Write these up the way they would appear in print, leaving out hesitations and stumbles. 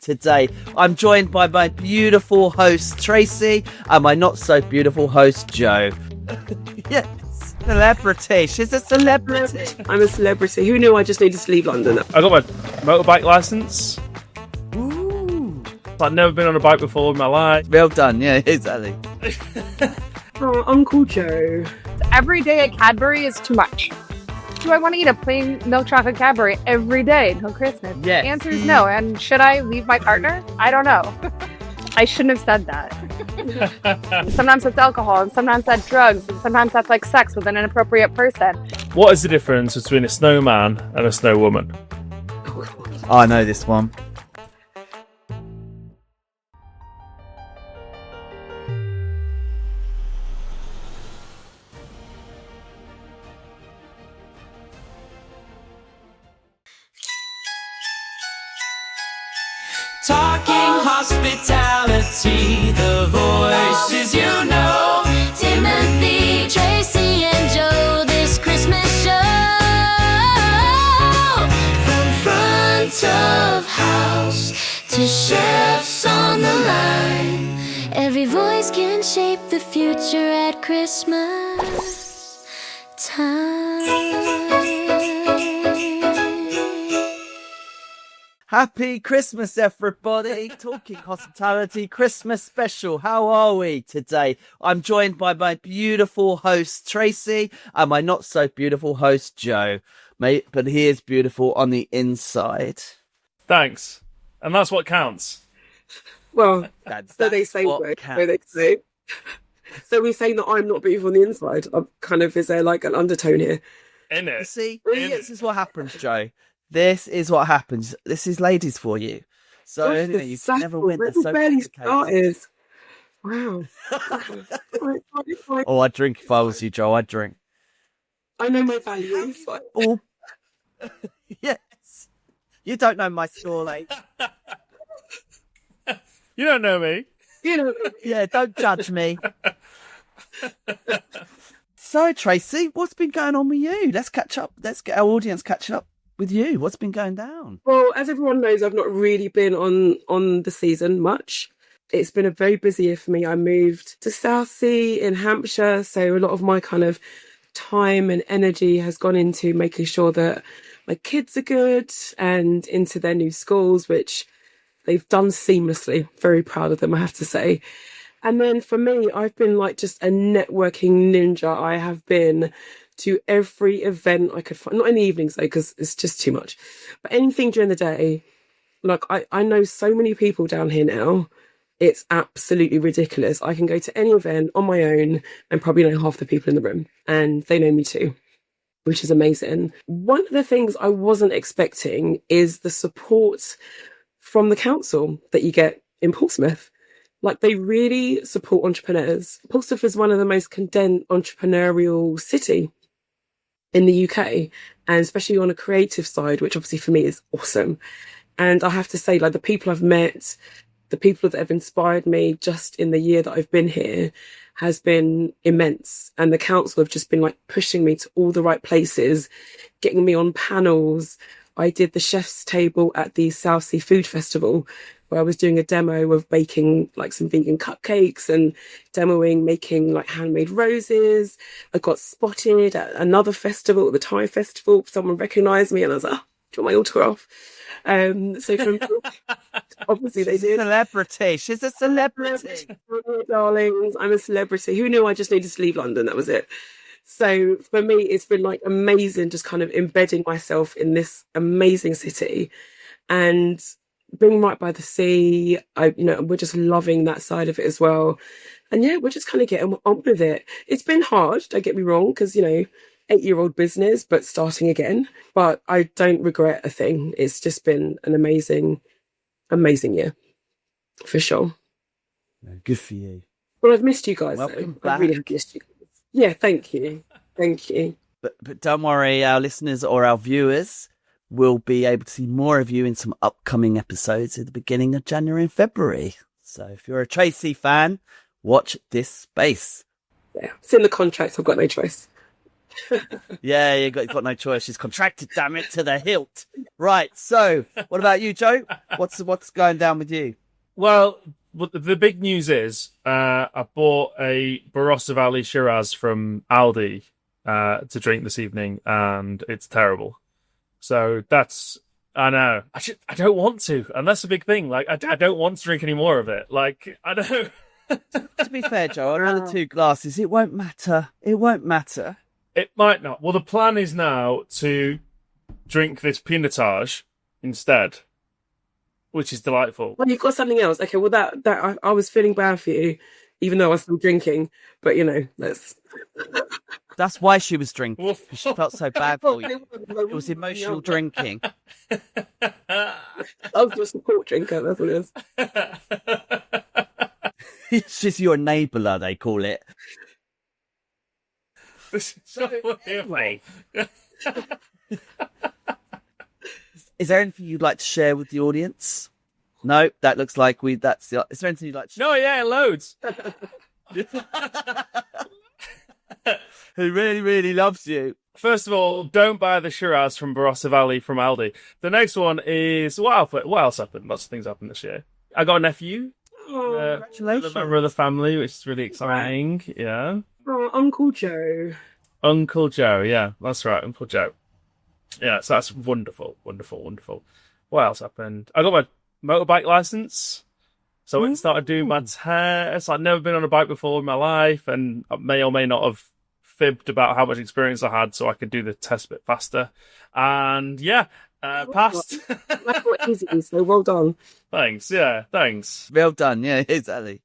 today? I'm joined by my beautiful host, Tracy, and my not so beautiful host, Joe. Yes, celebrity. She's a celebrity. I'm a celebrity. Who knew I just needed to leave London? I got my motorbike license. Ooh. I've never been on a bike before in my life. Well done, yeah, exactly. Oh, Uncle Joe. Every day at Cadbury is too much. Do I want to eat a plain milk chocolate Cadbury every day until Christmas? Yes. The answer is no. And should I leave my partner? I don't know. I shouldn't have said that. Sometimes it's alcohol, and sometimes that's drugs, and sometimes that's like sex with an inappropriate person. What is the difference between a snowman and a snow woman? Oh, I know this one. Talking hospitality, the voices you know. Timothy, Tracy, and Joe, this Christmas show. From front of house to chefs on the line, every voice can shape the future at Christmas time. Happy Christmas, everybody. Talking hospitality Christmas special. How are we today? I'm joined by my beautiful host, Tracy, and my not so beautiful host, Joe. Mate, but he is beautiful on the inside. Thanks. And that's what counts. Well, That's so they say. what So counts. they say. So we're saying that I'm not beautiful on the inside. I'm kind of, is there like an undertone here? In You it. see, this is what happens, Joe. This is what happens. This is ladies for you. So Gosh, you know, the you can never saddle, win. They're it's so barely complicated. started. Wow. Oh, I'd drink if I was you, Joe. I'd drink. I know my values. Oh, yes. You don't know my school age. You don't know me. You know, Yeah, don't judge me. So, Tracy, what's been going on with you? Let's catch up. Let's get our audience catching up with you. What's been going down? well, as everyone knows, I've not really been on the season much. It's been a very busy year for me. I moved to Southsea in Hampshire, so a lot of my kind of time and energy has gone into making sure that my kids are good and into their new schools, which they've done seamlessly. Very proud of them, I have to say. And then for me, I've been like just a networking ninja. I have been to every event I could find, not in the evenings though, because it's just too much, but anything during the day. Like I know so many people down here now. It's absolutely ridiculous. I can go to any event on my own and probably know half the people in the room, and they know me too, which is amazing. One of the things I wasn't expecting is the support from the council that you get in Portsmouth. Like, they really support entrepreneurs. Portsmouth is one of the most condensed entrepreneurial city in the UK, and especially on a creative side, which obviously for me is awesome. And I have to say, like, the people I've met, the people that have inspired me just in the year that I've been here has been immense. And the council have just been like pushing me to all the right places, getting me on panels. I did the chef's table at the Southsea Food Festival, where I was doing a demo of baking like some vegan cupcakes and demoing making like handmade roses. I got spotted at another festival, the Thai festival. Someone recognised me and I was like, oh, do you want my autograph? So from obviously they did. Celebrity. She's a celebrity. Darlings, I'm a celebrity. Who knew I just needed to leave London? That was it. So for me, it's been like amazing, just kind of embedding myself in this amazing city and being right by the sea. We're just loving that side of it as well. And yeah, we're just kind of getting on with it. It's been hard, don't get me wrong, because, 8-year-old business, but starting again. But I don't regret a thing. It's just been an amazing, amazing year, for sure. Good for you. Well, I've missed you guys. Welcome though. I really have back. missed you. Yeah, thank you. Thank you. But don't worry, our listeners or our viewers will be able to see more of you in some upcoming episodes at the beginning of January and February. So if you're a Tracy fan, watch this space. Yeah, it's in the contract. I've got no choice. Yeah, you've got no choice. She's contracted, damn it, to the hilt. Right. So, what about you, Joe? What's going down with you? Well, the big news is I bought a Barossa Valley Shiraz from Aldi to drink this evening, and it's terrible. So I know. I don't want to, and that's a big thing. Like, I don't want to drink any more of it. Like, I don't. To be fair, Joe, another 2 glasses, it won't matter. It won't matter. It might not. Well, the plan is now to drink this pinotage instead, which is delightful. Well, you've got something else. Okay, well, that I was feeling bad for you, even though I was still drinking. But, let's... That's why she was drinking. She felt so bad for you. It was emotional drinking. I was a support drinker, that's what it is. She's your enabler, they call it. This is so Anyway. Is there anything you'd like to share with the audience? No, that looks like is there anything you'd like to share? No, yeah, loads. Who really, really loves you. First of all, don't buy the Shiraz from Barossa Valley from Aldi. The next one is, what else happened? Lots of things happened this year. I got a nephew. Congratulations. A member of the family, which is really exciting. Yeah. Oh, Uncle Joe. Uncle Joe, yeah, that's right, Uncle Joe. Yeah, so that's wonderful, wonderful, wonderful. What else happened? I got my motorbike license. So I went and started doing my test. I'd never been on a bike before in my life, and I may or may not have fibbed about how much experience I had so I could do the test a bit faster. And yeah, passed. That's what easy, so well done. Thanks, yeah, thanks. Well done, yeah, exactly.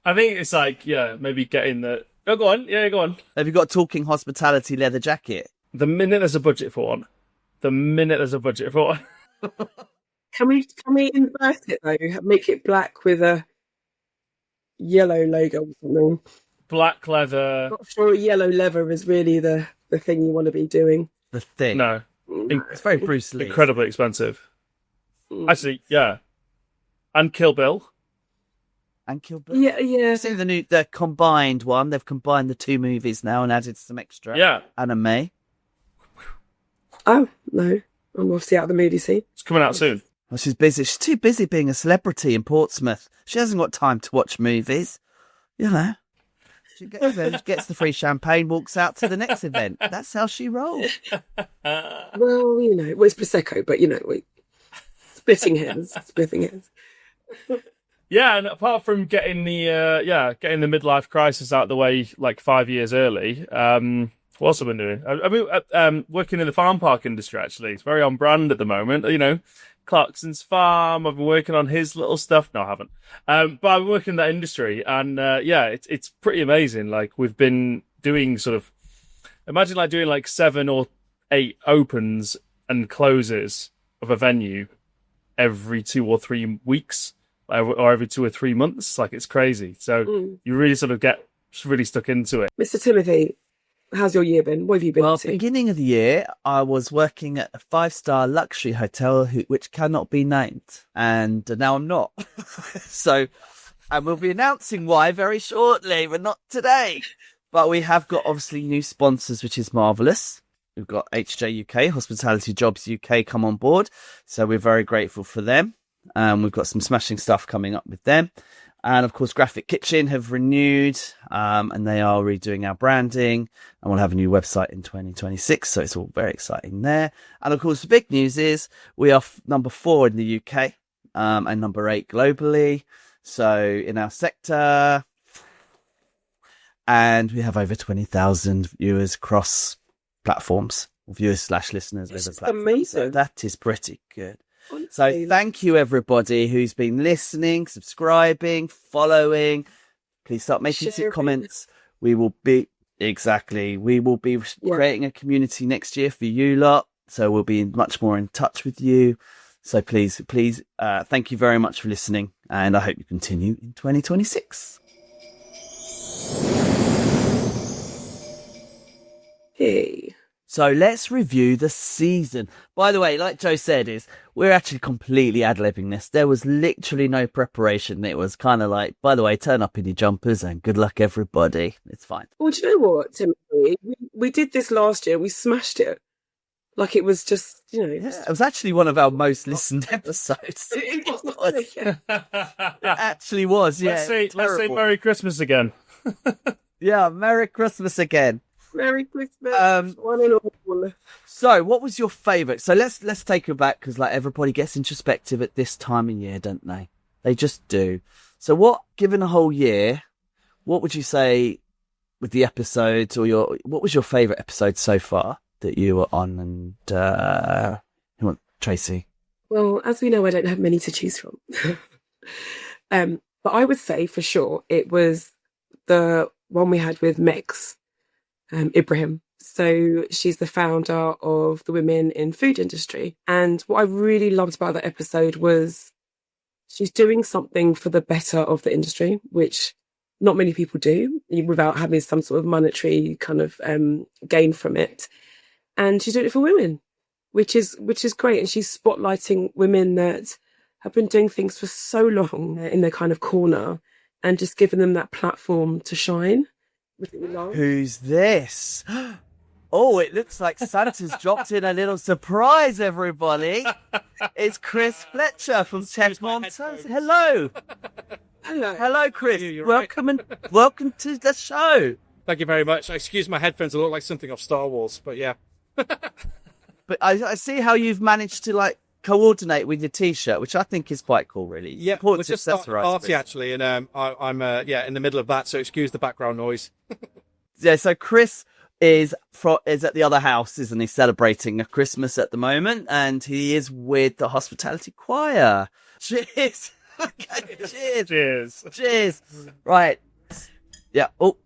I think it's like, yeah, maybe getting the... Oh, go on. Yeah, go on. Have you got a talking hospitality leather jacket? The minute there's a budget for one. Can we invert it though? Make it black with a yellow logo or something. Black leather. Not sure yellow leather is really the thing you want to be doing. The thing. No. It's very Bruce Lee. Incredibly expensive. Actually, yeah. And Kill Bill. And Kill Bill. Yeah. You've seen the combined one. They've combined the 2 movies now and added some extra. Yeah. Anime. Oh, no. I'm obviously out of the mood, you see. It's coming out soon. Well, she's busy. She's too busy being a celebrity in Portsmouth. She hasn't got time to watch movies. She gets there, she gets the free champagne, walks out to the next event. That's how she rolls. Well, it's Prosecco, but, splitting heads. Yeah, and apart from getting the midlife crisis out of the way like 5 years early, what else have I been doing? I've been working in the farm park industry, actually. It's very on brand at the moment. Clarkson's farm. I've been working on his little stuff. No, I haven't. But I've been working in that industry, and it's pretty amazing. Like, we've been doing imagine like doing like 7 or 8 opens and closes of a venue every 2 or 3 weeks, or every 2 or 3 months. Like, it's crazy. So you really sort of get really stuck into it. Mr. Timothy, how's your year been? What have you been up to? Beginning of the year, I was working at a 5-star luxury hotel which cannot be named, and now I'm not. And we'll be announcing why very shortly, but not today. But we have got obviously new sponsors, which is marvellous. We've got HJ UK, Hospitality Jobs UK, come on board, so we're very grateful for them. We've got some smashing stuff coming up with them. And of course, Graphic Kitchen have renewed, and they are redoing our branding, and we'll have a new website in 2026. So it's all very exciting there. And of course, the big news is we are number 4 in the UK, and number 8 globally. So in our sector, and we have over 20,000 viewers across platforms, viewers/listeners. It's amazing. So that is pretty good. So thank you, everybody who's been listening, subscribing, following. Please start making some comments. We will be creating a community next year for you lot. So we'll be much more in touch with you. So please, thank you very much for listening. And I hope you continue in 2026. Hey. So let's review the season. By the way, like Joe said, we're actually completely ad-libbing this. There was literally no preparation. It was kind of like, by the way, turn up in your jumpers and good luck, everybody. It's fine. Well, do you know what, Timothy? we did this last year. We smashed it. Like it was just, Yeah, it was actually one of our most listened episodes. It was, yeah. It actually was, yeah. Let's say terrible. Merry Christmas again. Yeah, Merry Christmas again. Merry Christmas, one and all. So, what was your favourite? So let's take it back because like everybody gets introspective at this time of year, don't they? They just do. So, given a whole year, what would you say with the episodes or what was your favourite episode so far that you were on? And who want Tracy? Well, as we know, I don't have many to choose from. But I would say for sure it was the one we had with Mex Ibrahim. So she's the founder of the Women in Food Industry. And what I really loved about that episode was she's doing something for the better of the industry, which not many people do without having some sort of monetary kind of gain from it. And she's doing it for women, which is great. And she's spotlighting women that have been doing things for so long in their kind of corner and just giving them that platform to shine. Who's this? Oh, it looks like Santa's dropped in a little surprise, everybody. It's Chris Fletcher from Chef Montos. Hello. Hello, Chris. Welcome to the show. Thank you very much. Excuse my headphones, I look like something off Star Wars, but yeah. But I see how you've managed to like coordinate with your t-shirt, which I think is quite cool, really. Yeah, we're just starting a party actually, and I'm in the middle of that, so excuse the background noise. Yeah, so Chris is at the other house, isn't he, celebrating a Christmas at the moment, and he is with the hospitality choir. Cheers. Okay, cheers. Right. Yeah. Oh.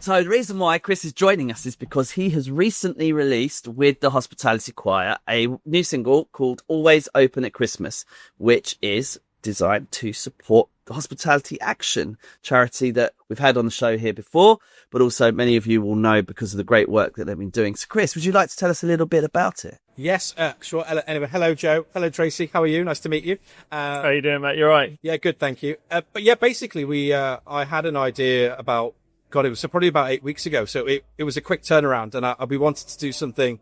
So the reason why Chris is joining us is because he has recently released with the Hospitality Choir a new single called Always Open at Christmas, which is designed to support the Hospitality Action charity that we've had on the show here before, but also many of you will know because of the great work that they've been doing. So Chris, would you like to tell us a little bit about it? Yes, sure. Anyway, hello Joe. Hello Tracy. How are you? Nice to meet you. How you doing, mate? You all right? Yeah, good, thank you. But yeah, basically I had an idea about, it was probably about 8 weeks ago. So it was a quick turnaround, and we wanted to do something.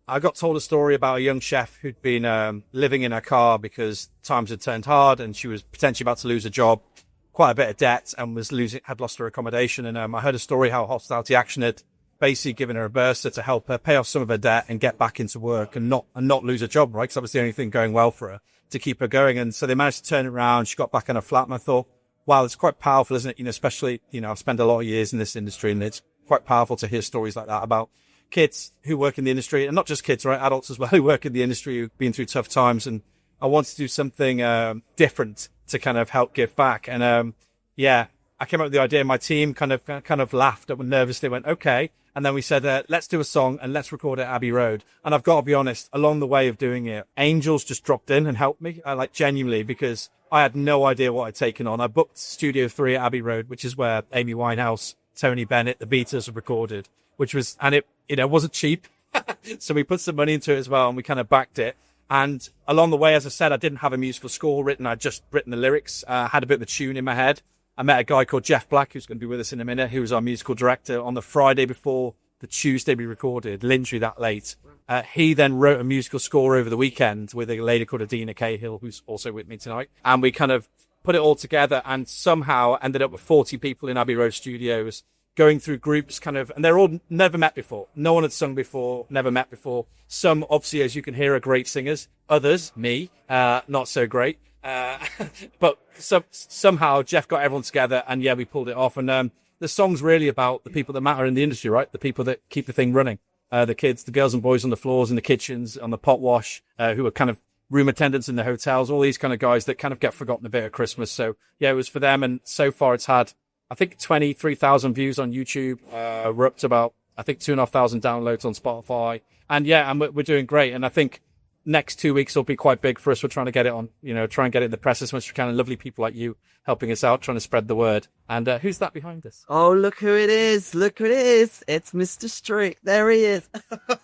I got told a story about a young chef who'd been living in her car because times had turned hard and she was potentially about to lose a job, quite a bit of debt, and had lost her accommodation. And I heard a story how Hospitality Action had basically given her a burster to help her pay off some of her debt and get back into work and not lose a job, right? Because that was the only thing going well for her to keep her going. And so they managed to turn it around. She got back in her flat, and I thought, wow, it's quite powerful, isn't it? Especially, I've spent a lot of years in this industry, and it's quite powerful to hear stories like that about kids who work in the industry, and not just kids, right? Adults as well who work in the industry who've been through tough times. And I wanted to do something different to kind of help give back. And I came up with the idea. My team kind of laughed and nervously went, okay. And then we said, let's do a song and let's record at Abbey Road. And I've got to be honest, along the way of doing it, angels just dropped in and helped me. I genuinely, because I had no idea what I'd taken on. I booked Studio 3 at Abbey Road, which is where Amy Winehouse, Tony Bennett, the Beatles have recorded, and it wasn't cheap. So we put some money into it as well, and we kind of backed it. And along the way, as I said, I didn't have a musical score written. I'd just written the lyrics, had a bit of a tune in my head. I met a guy called Jeff Black, who's going to be with us in a minute, who was our musical director on the Friday before the Tuesday we recorded, literally that late. He then wrote a musical score over the weekend with a lady called Adina Cahill, who's also with me tonight. And we kind of put it all together and somehow ended up with 40 people in Abbey Road Studios, going through groups and they're all never met before. No one had sung before, never met before. Some, obviously, as you can hear, are great singers. Others, me, not so great. But somehow Jeff got everyone together and we pulled it off. And the song's really about the people that matter in the industry, right? The people that keep the thing running. The kids, the girls and boys on the floors, in the kitchens, on the pot wash, who are kind of room attendants in the hotels, all these kind of guys that kind of get forgotten a bit at Christmas. So it was for them. And so far it's had, I think, 23,000 views on YouTube. We're up to about, I think, 2,500 downloads on Spotify. And and we're doing great. And I think next 2 weeks will be quite big for us. We're trying to get it on, try and get it in the press as much as we can. And lovely people like you helping us out, trying to spread the word. And who's that behind us? Oh, look who it is. Look who it is. It's Mr. Strick. There he is.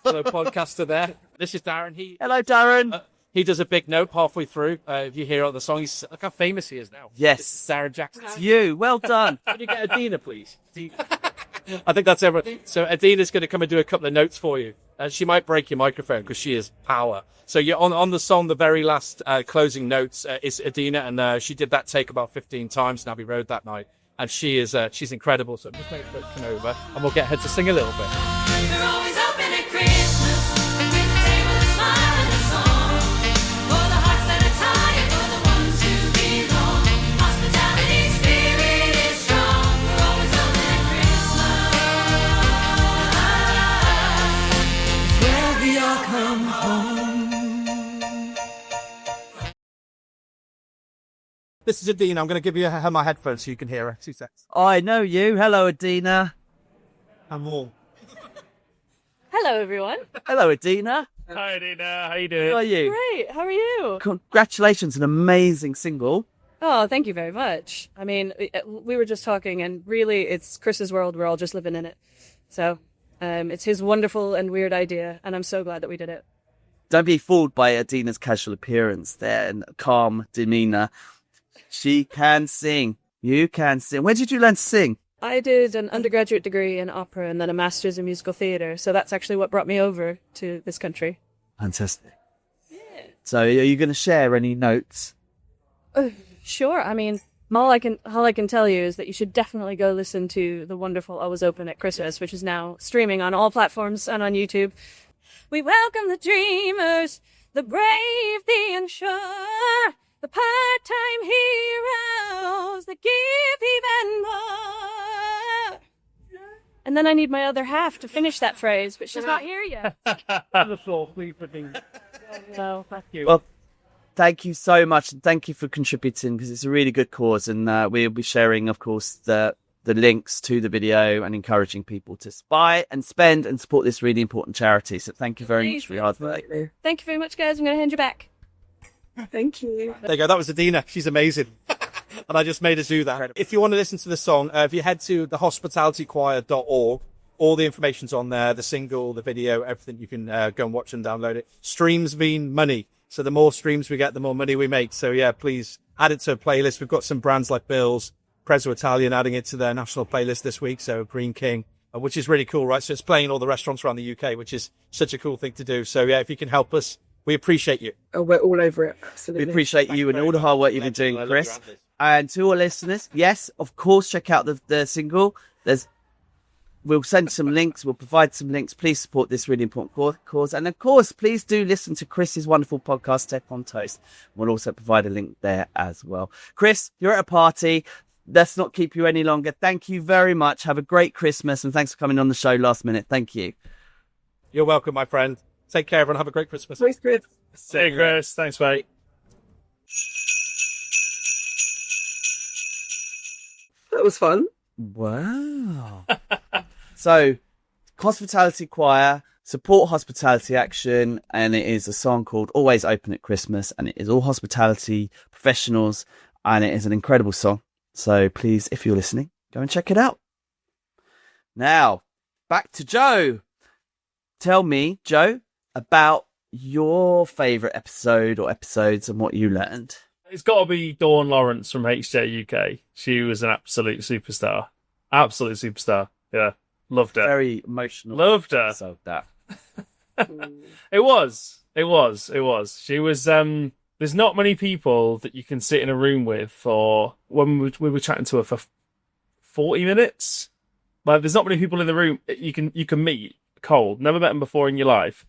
Hello, podcaster there. This is Darren. Hello, Darren. He does a big note halfway through. If you hear all the song, look how famous he is now. Yes. This is Sarah Jackson. It's you. Well done. Can you get Adina, please? I think that's everyone. So Adina's going to come and do a couple of notes for you. She might break your microphone because she is power. So you're on the song, the very last closing notes is Adina, and she did that take about 15 times in Abbey Road that night. And she's incredible. So just make sure to come over and we'll get her to sing a little bit. We're always open at Christmas with a table, a smile, and a song. For the hearts that are tired, for the ones who belong. Hospitality spirit is strong. We're always open at Christmas. It's where we all come home. This is Adina. I'm going to give you her my headphones so you can hear her. 2 seconds. I know you. Hello, Adina. I'm warm. Hello, everyone. Hello, Adina. Hi, Adina. How you How are doing? you? Great. How are you? Congratulations, an amazing single. Oh, thank you very much. I mean, we were just talking, and really, it's Chris's world. We're all just living in it. So, it's his wonderful and weird idea, and I'm so glad that we did it. Don't be fooled by Adina's casual appearance there and calm demeanour. She can sing. You can sing. Where did you learn to sing? I did an undergraduate degree in opera and then a master's in musical theatre. So that's actually what brought me over to this country. Fantastic. Yeah. So are you going to share any notes? Sure. I mean, all I can tell you is that you should definitely go listen to the wonderful Always Open at Christmas, which is now streaming on all platforms and on YouTube. We welcome the dreamers, the brave, the unsure, the part-time heroes that give even more. And then I need my other half to finish that phrase, but she's not here yet. The floor, please, No, thank you. Well, thank you so much, and thank you for contributing, because it's a really good cause, and we'll be sharing, of course, the links to the video and encouraging people to buy and spend and support this really important charity. So thank you very much for your hard work. Thank you very much, guys. I'm going to hand you back. Thank you. There you go. That was Adina. She's amazing. And I just made her do that. If you want to listen to the song, if you head to thehospitalitychoir.org, all the information's on there, the single, the video, everything. You can go and watch and download it. Streams mean money. So the more streams we get, the more money we make. So yeah, please add it to a playlist. We've got some brands like Bill's, Prezzo Italian adding it to their national playlist this week. So Green King, which is really cool, right? So it's playing all the restaurants around the UK, which is such a cool thing to do. So yeah, if you can help us, we appreciate you. Oh, we're all over it. Absolutely. We appreciate you and all the hard work you've been doing, Chris. And to all listeners, yes, of course, check out the single. We'll send some links. We'll provide some links. Please support this really important cause. And of course, please do listen to Chris's wonderful podcast, Tech on Toast. We'll also provide a link there as well. Chris, you're at a party. Let's not keep you any longer. Thank you very much. Have a great Christmas. And thanks for coming on the show last minute. Thank you. You're welcome, my friend. Take care, everyone. Have a great Christmas. Thanks, Chris. See you, Chris. Thanks, mate. That was fun. Wow. So, Hospitality Choir, support hospitality action, and it is a song called Always Open at Christmas, and it is all hospitality professionals, and it is an incredible song. So please, if you're listening, go and check it out. Now, back to Joe. Tell me, Joe, about your favourite episode or episodes and what you learned. It's got to be Dawn Lawrence from HJ UK. She was an absolute superstar. Absolute superstar. Yeah. Loved her. Very emotional. Loved her. So that. It was. She was, there's not many people that you can sit in a room with for, when we were chatting to her for 40 minutes. Like, there's not many people in the room you can meet cold. Never met them before in your life.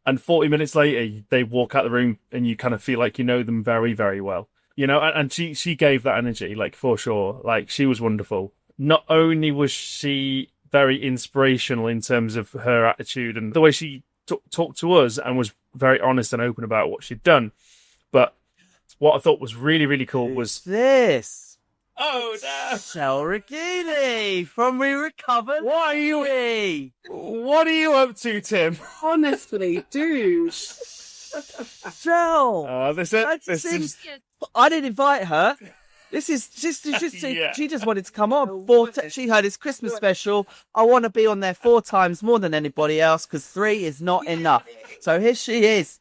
And 40 minutes later, they walk out the room and you kind of feel like you know them very, very well. You know, and she gave that energy, like, for sure. Like, she was wonderful. Not only was she very inspirational in terms of her attitude and the way she talked to us and was very honest and open about what she'd done. But what I thought was really, really cool was this. Oh, no. Shell Regini from We Recovered. What are you up to, Tim? Honestly, dude. Shell. This is I didn't invite her. This is just Yeah. She just wanted to come on. She heard his Christmas special. I want to be on there 4 times more than anybody else because 3 is not enough. So here she is.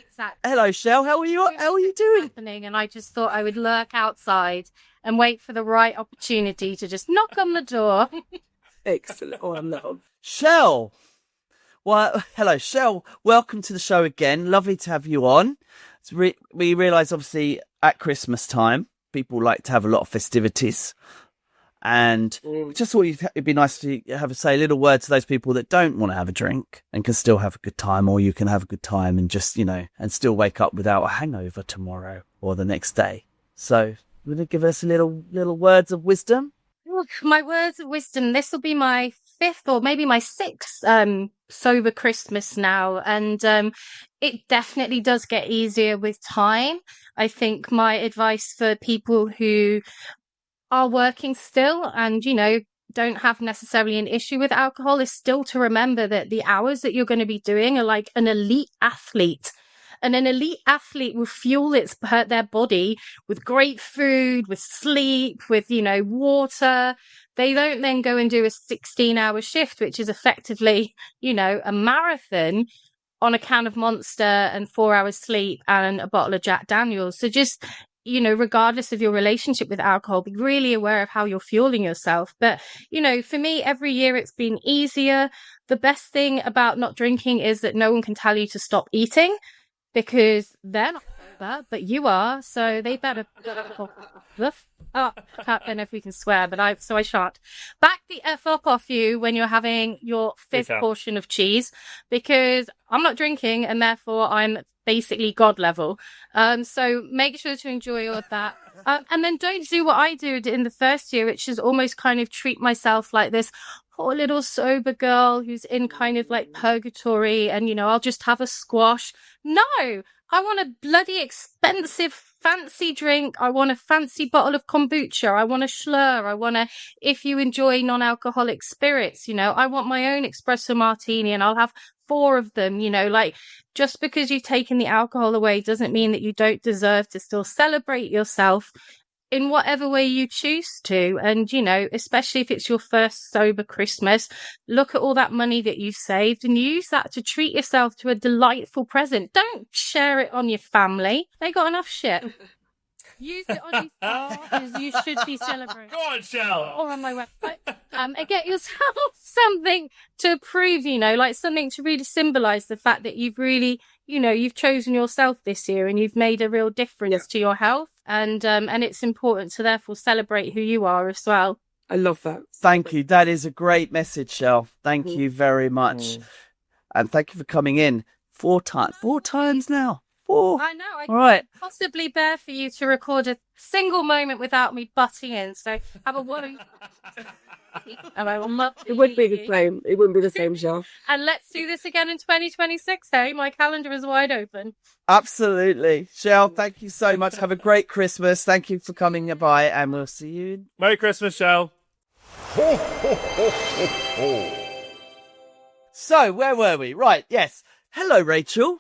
Exactly. Hello, Shell. How are you? How are you doing? Happening, and I just thought I would lurk outside and wait for the right opportunity to just knock on the door. Excellent. Oh, no. Shell. Well, hello, Shell. Welcome to the show again. Lovely to have you on. We realise, obviously, at Christmas time, people like to have a lot of festivities. And just thought it'd be nice to say a little word to those people that don't want to have a drink and can still have a good time, or you can have a good time and just, and still wake up without a hangover tomorrow or the next day. So, will you give us a little words of wisdom? Look, my words of wisdom. This will be my 5th or maybe my 6th sober Christmas now, and it definitely does get easier with time. I think my advice for people who are working still and, don't have necessarily an issue with alcohol is still to remember that the hours that you're going to be doing are like an elite athlete. And an elite athlete will fuel their body with great food, with sleep, with, water. They don't then go and do a 16-hour shift, which is effectively, a marathon on a can of Monster and 4 hours sleep and a bottle of Jack Daniels. So just, regardless of your relationship with alcohol, be really aware of how you're fueling yourself. But, for me, every year it's been easier. The best thing about not drinking is that no one can tell you to stop eating, because they're not sober, but you are, so they better. I don't know if we can swear, but I shan't. Back the F up off you when you're having your 5th portion of cheese, because I'm not drinking and therefore I'm basically God level. So make sure to enjoy all of that. And then don't do what I did in the first year, which is almost kind of treat myself like this poor little sober girl who's in kind of like purgatory and, I'll just have a squash. No, I want a bloody expensive fancy drink. I want a fancy bottle of kombucha. I want a Schlur. I want if you enjoy non-alcoholic spirits, I want my own espresso martini and I'll have 4 of them, just because you've taken the alcohol away doesn't mean that you don't deserve to still celebrate yourself in whatever way you choose to. And, especially if it's your first sober Christmas, look at all that money that you've saved and use that to treat yourself to a delightful present. Don't share it on your family. They got enough shit. Use it on yourself because you should be celebrating. Go on, Shell. Or on my website. And get yourself something to prove, like something to really symbolise the fact that you've really, you've chosen yourself this year and you've made a real difference to your health. And it's important to therefore celebrate who you are as well. I love that. Thank you. That is a great message, Shell. Thank you very much. And thank you for coming in 4 times. 4 times now. 4. I know. I All right. can't possibly bear for you to record a single moment without me butting in. So have a word. It wouldn't be the same. It wouldn't be the same, Shell. And let's do this again in 2026, hey? My calendar is wide open. Absolutely. Shell, thank you so much. Have a great Christmas. Thank you for coming by, and we'll see you. Merry Christmas, Shell. So, where were we? Right, yes. Hello, Rachel.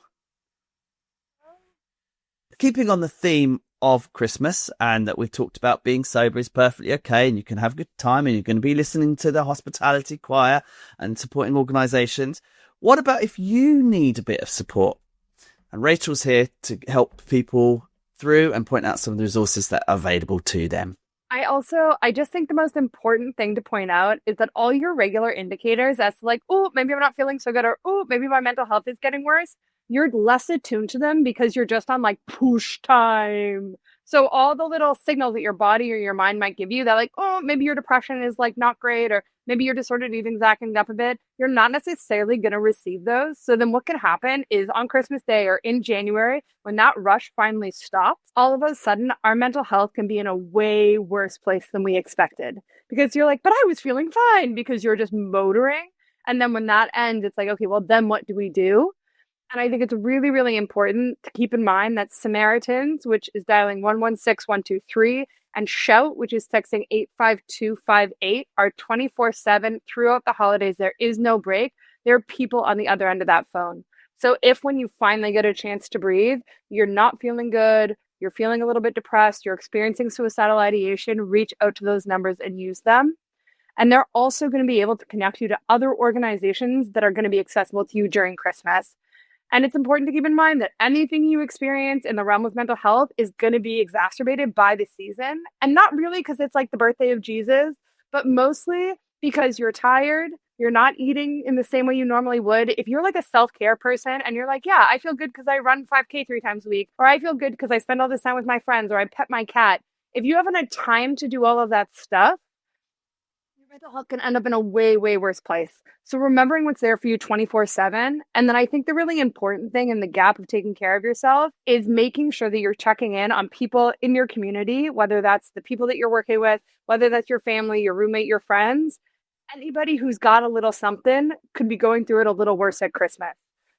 Keeping on the theme of Christmas, and that we've talked about being sober is perfectly okay, and you can have a good time, and you're going to be listening to the hospitality choir and supporting organisations. What about if you need a bit of support? And Rachel's here to help people through and point out some of the resources that are available to them. I just think the most important thing to point out is that all your regular indicators as to like, oh, maybe I'm not feeling so good, or oh, maybe my mental health is getting worse, you're less attuned to them because you're just on like push time. So all the little signals that your body or your mind might give you that like, oh, maybe your depression is like not great, or maybe your disordered eating's acting up a bit, you're not necessarily going to receive those. So then what can happen is on Christmas Day or in January, when that rush finally stops, all of a sudden our mental health can be in a way worse place than we expected. Because you're like, but I was feeling fine, because you're just motoring. And then when that ends, it's like, okay, well then what do we do? And I think it's really, really important to keep in mind that Samaritans, which is dialing 116123, and Shout, which is texting 85258, are 24/7 throughout the holidays. There is no break. There are people on the other end of that phone. So if when you finally get a chance to breathe, you're not feeling good, you're feeling a little bit depressed, you're experiencing suicidal ideation, reach out to those numbers and use them. And they're also going to be able to connect you to other organizations that are going to be accessible to you during Christmas. And it's important to keep in mind that anything you experience in the realm of mental health is going to be exacerbated by the season. And not really because it's like the birthday of Jesus, but mostly because you're tired, you're not eating in the same way you normally would. If you're like a self-care person and you're like, yeah, I feel good because I run 5K 3 times a week, or I feel good because I spend all this time with my friends, or I pet my cat. If you haven't had time to do all of that stuff, your mental health can end up in a way, way worse place. So remembering what's there for you 24/7. And then I think the really important thing in the gap of taking care of yourself is making sure that you're checking in on people in your community, whether that's the people that you're working with, whether that's your family, your roommate, your friends. Anybody who's got a little something could be going through it a little worse at Christmas.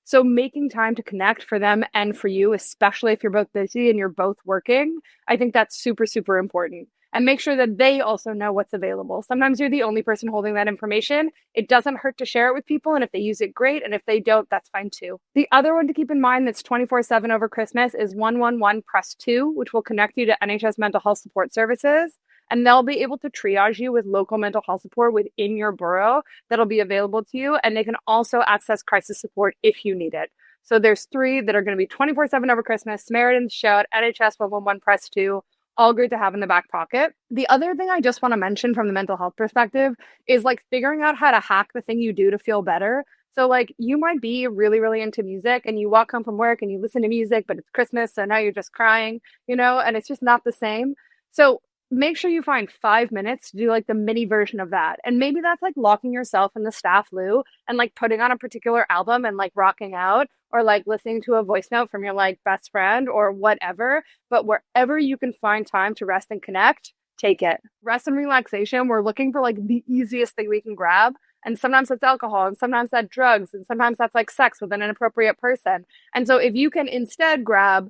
So making time to connect for them and for you, especially if you're both busy and you're both working, I think that's super, super important. And make sure that they also know what's available. Sometimes you're the only person holding that information. It doesn't hurt to share it with people. And if they use it, great. And if they don't, that's fine too. The other one to keep in mind that's 24/7 over Christmas is 111 Press 2, which will connect you to NHS mental health support services. And they'll be able to triage you with local mental health support within your borough that'll be available to you. And they can also access crisis support if you need it. So there's 3 that are going to be 24/7 over Christmas: Samaritan's Shout, NHS 111 Press 2, all good to have in the back pocket. The other thing I just want to mention from the mental health perspective is like figuring out how to hack the thing you do to feel better. So like you might be really, really into music and you walk home from work and you listen to music, but it's Christmas, so now you're just crying, and it's just not the same. So make sure you find 5 minutes to do like the mini version of that. And maybe that's like locking yourself in the staff loo and like putting on a particular album and like rocking out, or like listening to a voice note from your like best friend or whatever. But wherever you can find time to rest and connect, take it. Rest and relaxation, we're looking for like the easiest thing we can grab. And sometimes that's alcohol, and sometimes that's drugs, and sometimes that's like sex with an inappropriate person. And so if you can instead grab,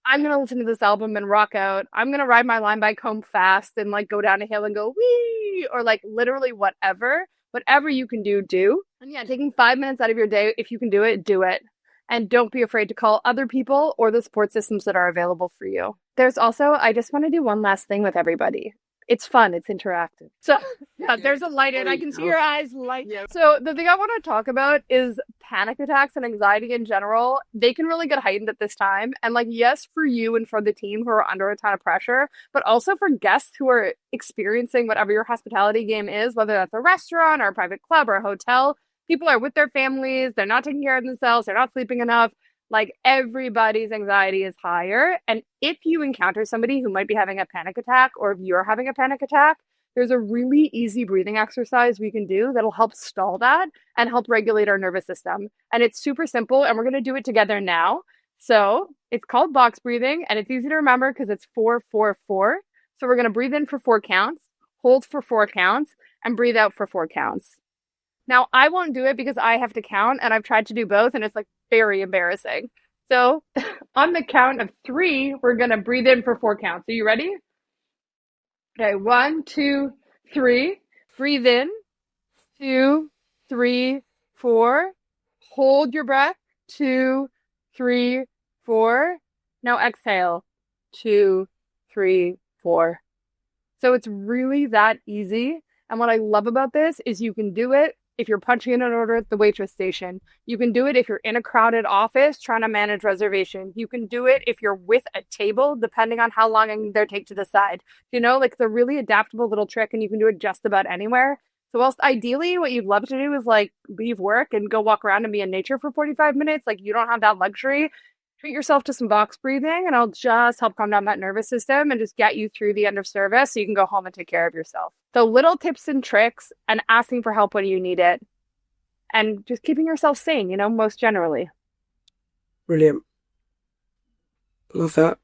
I'm going to listen to this album and rock out, I'm going to ride my line bike home fast and like go down a hill and go wee, or like literally whatever you can do. And yeah, taking 5 minutes out of your day, if you can do it, do it. And don't be afraid to call other people or the support systems that are available for you. There's also, I just want to do one last thing with everybody. It's fun. It's interactive. So yeah, there's a light in. I can see your eyes light. Yeah. So the thing I want to talk about is panic attacks and anxiety in general. They can really get heightened at this time. And like, yes, for you and for the team who are under a ton of pressure, but also for guests who are experiencing whatever your hospitality game is, whether that's a restaurant or a private club or a hotel. People are with their families. They're not taking care of themselves. They're not sleeping enough. Like everybody's anxiety is higher. And if you encounter somebody who might be having a panic attack, or if you're having a panic attack, there's a really easy breathing exercise we can do that'll help stall that and help regulate our nervous system. And it's super simple, and we're going to do it together now. So it's called box breathing, and it's easy to remember because it's 4-4-4. So we're going to breathe in for 4 counts, hold for 4 counts, and breathe out for 4 counts. Now, I won't do it because I have to count, and I've tried to do both, and it's like very embarrassing. So on the count of 3, we're going to breathe in for 4 counts. Are you ready? Okay, 1, 2, 3. Breathe in. 2, 3, 4. Hold your breath. 2, 3, 4. Now exhale. 2, 3, 4. So it's really that easy. And what I love about this is you can do it if you're punching in an order at the waitress station. You can do it if you're in a crowded office trying to manage reservations. You can do it if you're with a table, depending on how long they take to decide. Like it's a really adaptable little trick, and you can do it just about anywhere. So whilst ideally what you'd love to do is like leave work and go walk around and be in nature for 45 minutes, like you don't have that luxury. Treat yourself to some box breathing, and I'll just help calm down that nervous system and just get you through the end of service so you can go home and take care of yourself. So little tips and tricks, and asking for help when you need it, and just keeping yourself sane, most generally. Brilliant. Love that.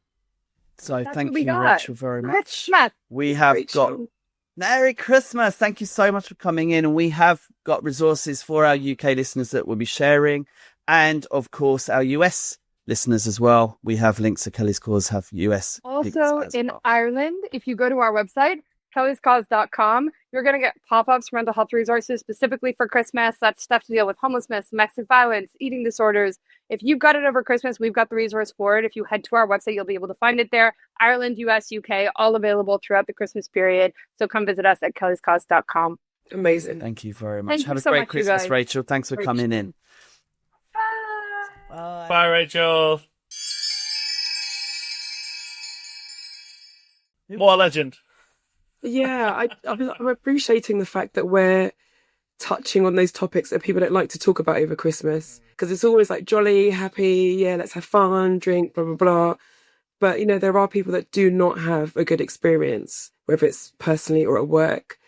So That's thank what we you, got. Rachel, very much. Christmas. We have got Rachel. Merry Christmas. Thank you so much for coming in. And we have got resources for our UK listeners that we'll be sharing. And of course, our US listeners as well. We have links to Kelly's Cause, have US. links Also as in well. Ireland, if you go to our website, kellyscause.com, you're going to get pop-ups for mental health resources specifically for Christmas. That's stuff to deal with homelessness, domestic violence, eating disorders. If you've got it over Christmas, we've got the resource for it. If you head to our website, you'll be able to find it there. Ireland, US, UK, all available throughout the Christmas period. So come visit us at kellyscause.com. Amazing. Thank you very much. Thank have you a so great much, you Christmas, guys. Rachel. Thanks for coming in. Bye. Bye, Rachel. What a legend. Yeah, I'm appreciating the fact that we're touching on those topics that people don't like to talk about over Christmas, because it's always like jolly, happy, yeah, let's have fun, drink, blah, blah, blah. But, you know, there are people that do not have a good experience, whether it's personally or at work.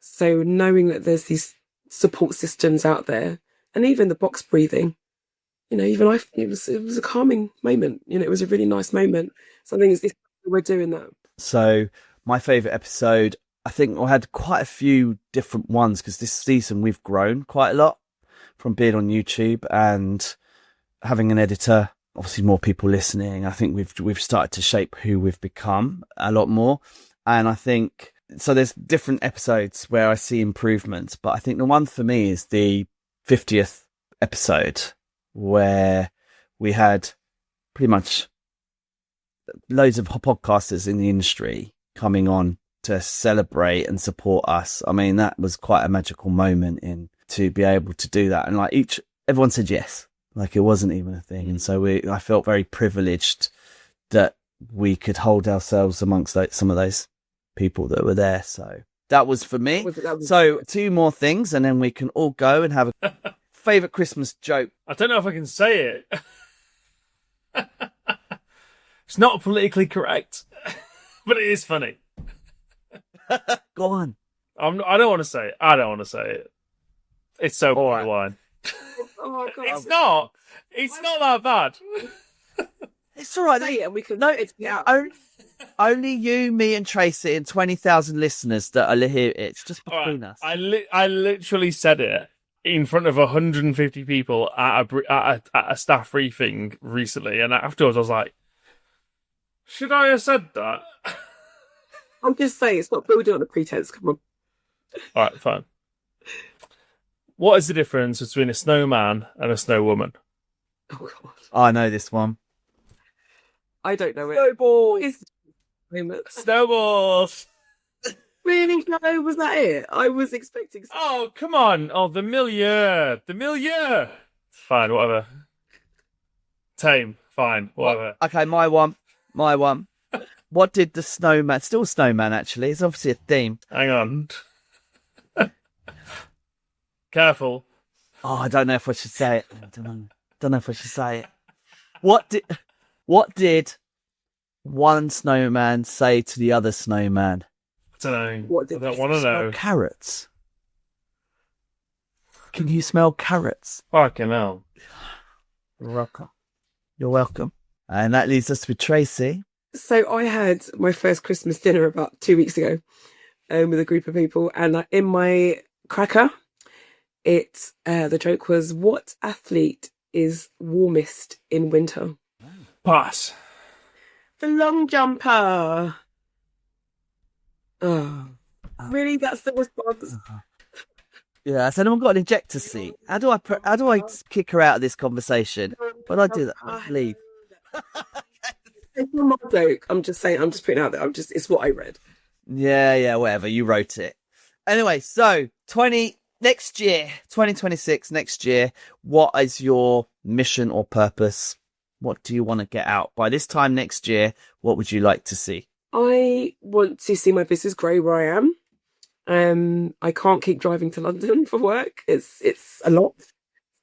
So knowing that there's these support systems out there, and even the box breathing, you know, it was a calming moment. You know, it was a really nice moment. So I think it's we're doing that. So my favourite episode, I think I had quite a few different ones because this season we've grown quite a lot from being on YouTube and having an editor, obviously more people listening. I think we've started to shape who we've become a lot more. And I think, so there's different episodes where I see improvements, but I think the one for me is the 50th episode where we had pretty much loads of podcasters in the industry coming on to celebrate and support us. I mean, that was quite a magical moment to be able to do that. And like everyone said yes, like it wasn't even a thing. And so I felt very privileged that we could hold ourselves amongst some of those people that were there. So that was for me. So 2 more things and then we can all go and have a favourite Christmas joke. I don't know if I can say it. It's not politically correct, but it is funny. Go on. I don't want to say it. I don't want to say it. It's so right. wine. Oh my God. It's not. It's not that bad. It's all right. Say it and we can it's out. only you, me, and Tracy, and 20,000 listeners that are here. It's just between us. I literally said it in front of 150 people at a staff briefing recently, and afterwards I was like, "Should I have said that?" I'm just saying, it's not building on a pretense. Come on. All right, fine. What is the difference between a snowman and a snow woman? Oh God. I know this one. I don't know it. Snowball. Snowballs. Really? No, was that it? I was expecting. Oh, come on. Oh, the milieu. The milieu. Fine, whatever. Tame. Fine, whatever. Okay, my one. What did the snowman? Still snowman, actually. It's obviously a theme. Hang on. Careful. Oh, I don't know if I should say it. I don't know if I should say it. What did one snowman say to the other snowman? I don't know. What did I don't they want to Smell know. carrots. Can you smell carrots? Fucking hell. You're welcome. And that leaves us with Tracy. So I had my first Christmas dinner about 2 weeks ago with a group of people, and in my cracker, the joke was, what athlete is warmest in winter? Pass. The long jumper. Oh, really? That's the response? Yeah, has anyone got an ejector seat? How do I kick her out of this conversation? When I do that, I leave. It's not my joke. I'm just saying. I'm just putting it out there. It's what I read. Yeah, whatever. You wrote it. Anyway, so 2026, next year, what is your mission or purpose? What do you want to get out? By this time next year, what would you like to see? I want to see my business grow where I am. I can't keep driving to London for work. It's a lot,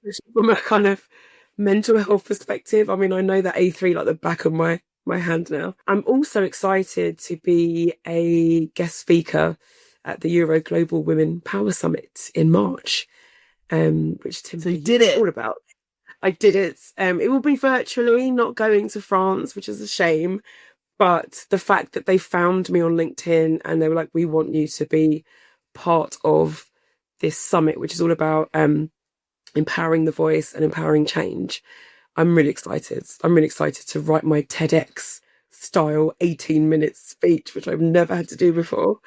especially from a kind of mental health perspective. I mean, I know that A3 like the back of my hand now. I'm also excited to be a guest speaker at the Euro Global Women Power Summit in March, which Tim, So you did it. All about. I did it. It will be virtually, not going to France, which is a shame. But the fact that they found me on LinkedIn and they were like, we want you to be part of this summit, which is all about empowering the voice and empowering change. I'm really excited. I'm really excited to write my TEDx style 18-minute speech, which I've never had to do before.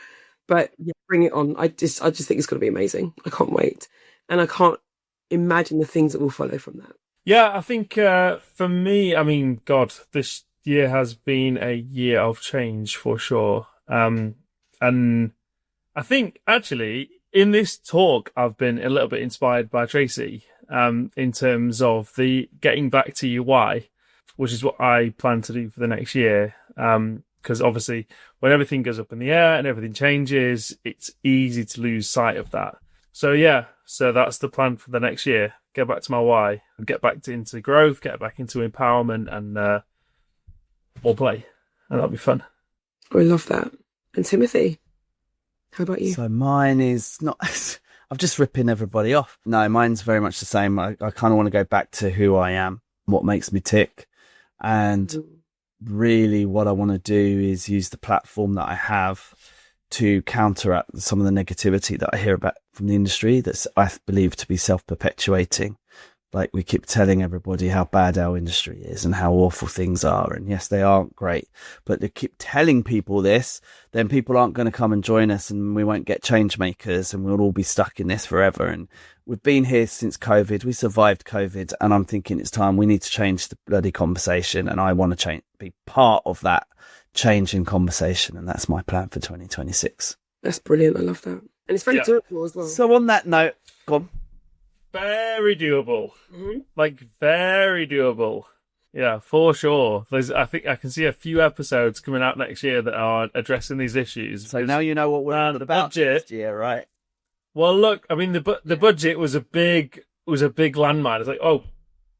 But yeah, bring it on. I just think it's going to be amazing. I can't wait. And I can't imagine the things that will follow from that. Yeah, I think for me, I mean, God, this year has been a year of change for sure. And I think actually in this talk, I've been a little bit inspired by Tracy in terms of the getting back to your why, which is what I plan to do for the next year. because obviously when everything goes up in the air and everything changes, it's easy to lose sight of that. So yeah, so that's the plan for the next year. Get back to my why, and get back into growth, get back into empowerment, and we'll play, and that'll be fun. I love that. And Timothy, how about you? So mine is not. I'm just ripping everybody off. No, mine's very much the same. I kind of want to go back to who I am, what makes me tick, and really what I want to do is use the platform that I have to counteract some of the negativity that I hear about from the industry that's I believe to be self-perpetuating. Like, we keep telling everybody how bad our industry is and how awful things are. And yes, they aren't great, but they keep telling people this, then people aren't going to come and join us, and we won't get change makers, and we'll all be stuck in this forever. And we've been here since COVID. We survived COVID, and I'm thinking it's time we need to change the bloody conversation. And I want to be part of that change in conversation. And that's my plan for 2026. That's brilliant. I love that. And it's very doable as well. So on that note, go on. Very doable. Mm-hmm. Like, very doable. Yeah, for sure. I think I can see a few episodes coming out next year that are addressing these issues. So now you know what we're on about budget. next year, right? Well, look, I mean, the budget was a big landmine. It's like, oh,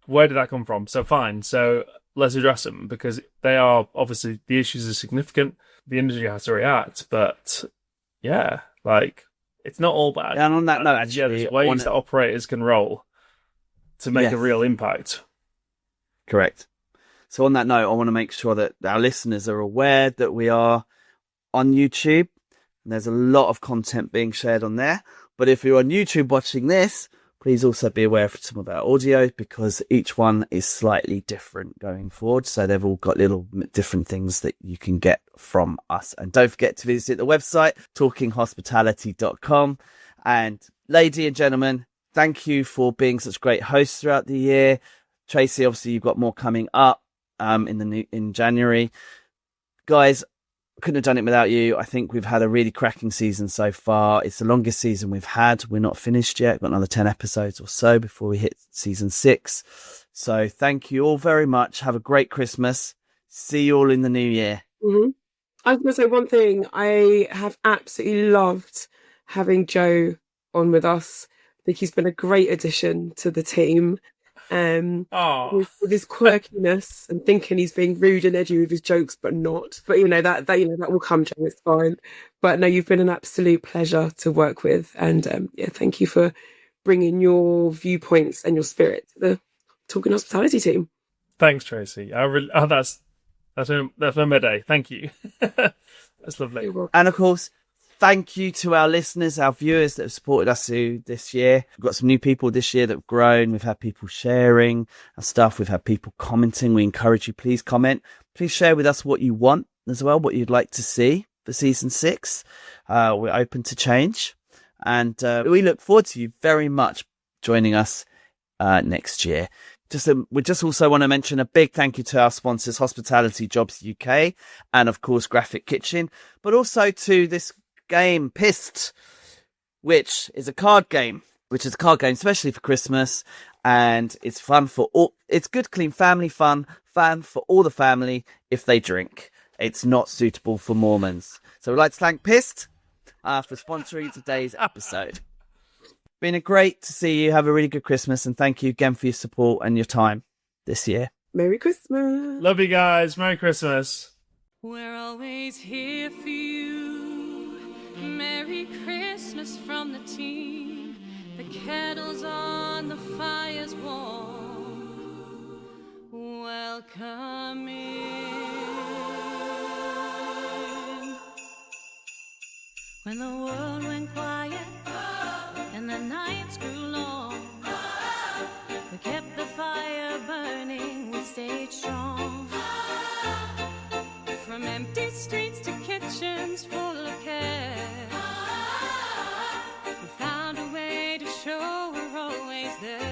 where did that come from? So fine. So let's address them, because they are, obviously, the issues are significant. The industry has to react, but yeah, like, it's not all bad. And on that note, actually, there's ways that operators can roll to make a real impact. Correct. So on that note, I want to make sure that our listeners are aware that we are on YouTube. There's a lot of content being shared on there. But if you're on YouTube watching this, please also be aware of some of our audio, because each one is slightly different going forward. So they've all got little different things that you can get from us. And don't forget to visit the website, talkinghospitality.com. And ladies and gentlemen, thank you for being such great hosts throughout the year. Tracy, obviously you've got more coming up in January. Guys, couldn't have done it without you. I think we've had a really cracking season so far. It's the longest season we've had. We're not finished yet. We've got another 10 episodes or so before we hit season 6. So thank you all very much. Have a great Christmas. See you all in the new year. Mm-hmm. I was going to say one thing. I have absolutely loved having Joe on with us. I think he's been a great addition to the team. With his quirkiness and thinking he's being rude and edgy with his jokes, but not. But that will come, Joe. It's fine. But no, you've been an absolute pleasure to work with, and thank you for bringing your viewpoints and your spirit to the Talking Hospitality team. Thanks, Tracy. That's my day. Thank you. That's lovely. And of course, thank you to our listeners, our viewers that have supported us through this year. We've got some new people this year that have grown. We've had people sharing our stuff. We've had people commenting. We encourage you, please comment. Please share with us what you want as well, what you'd like to see for season 6. We're open to change. And we look forward to you very much joining us next year. We just also want to mention a big thank you to our sponsors, Hospitality Jobs UK, and of course, Graphic Kitchen, but also to this game Pissed, which is a card game especially for Christmas, and it's fun for all. It's good, clean family fun for all the family if they drink. It's not suitable for Mormons. So we'd like to thank Pissed for sponsoring today's episode. Been great to see you. Have a really good Christmas, and thank you again for your support and your time this year. Merry Christmas. Love you guys. Merry Christmas. We're always here for you. Merry Christmas from the team. The kettle's on, the fire's warm. Welcome in. When the world went quiet and the nights grew long, we kept the fire burning, we stayed strong. From empty streets to kitchens full of care, we found a way to show we're always there.